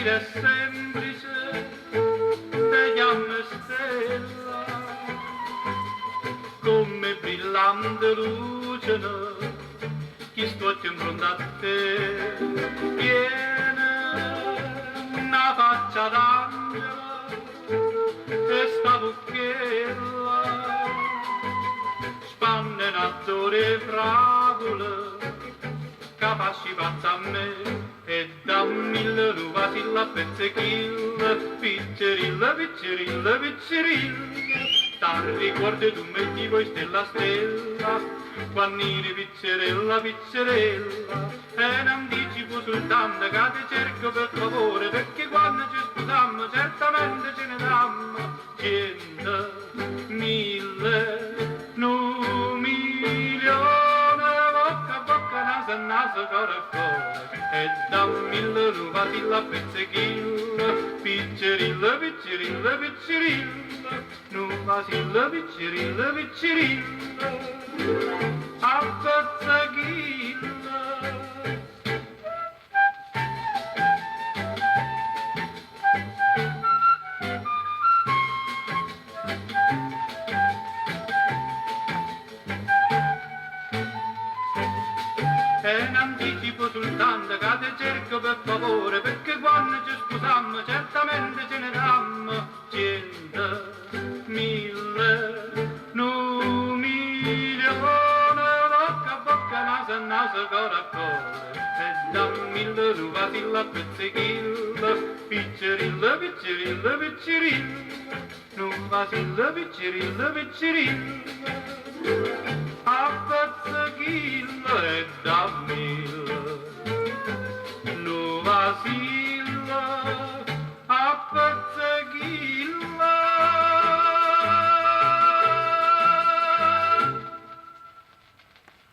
vita è semplice, te chiami stella, come brillante luce, chi sto in fronte a te, tiene una faccia d'angelo, e sta bucchella, spanne un attore fragole, capaci pazza a me, e da mille nuvasilla a pezzechilla, piccerilla, piccerilla, piccerilla, t'ar ricordi tu metti poi stella a stella, quannini piccerella, piccerella, e non dici poi soltanto che ti cerco per favore, perché quando ci sposiamo certamente ce ne dammo, 100, 1000, un milione, bocca a bocca, naso a naso, cuore a cuore, e da mille nuvasilla a pezzechilla, piccerilla, piccerilla, piccerilla, nuvasilla, piccerilla, piccerilla, a pezzechilla. E in anticipo soltanto che ti cerco per favore, perché quando ci sposiamo certamente ce ne dammo, 100, 1000, un milione, bocca a bocca, naso a naso, cuore a cuore, e da mille nuvasilla a pezzechilla, piccerilla, piccerilla, piccerilla, nuvasilla, piccerilla, piccerilla, a pezzechilla e da mille, nuvasilla, a pezzechilla.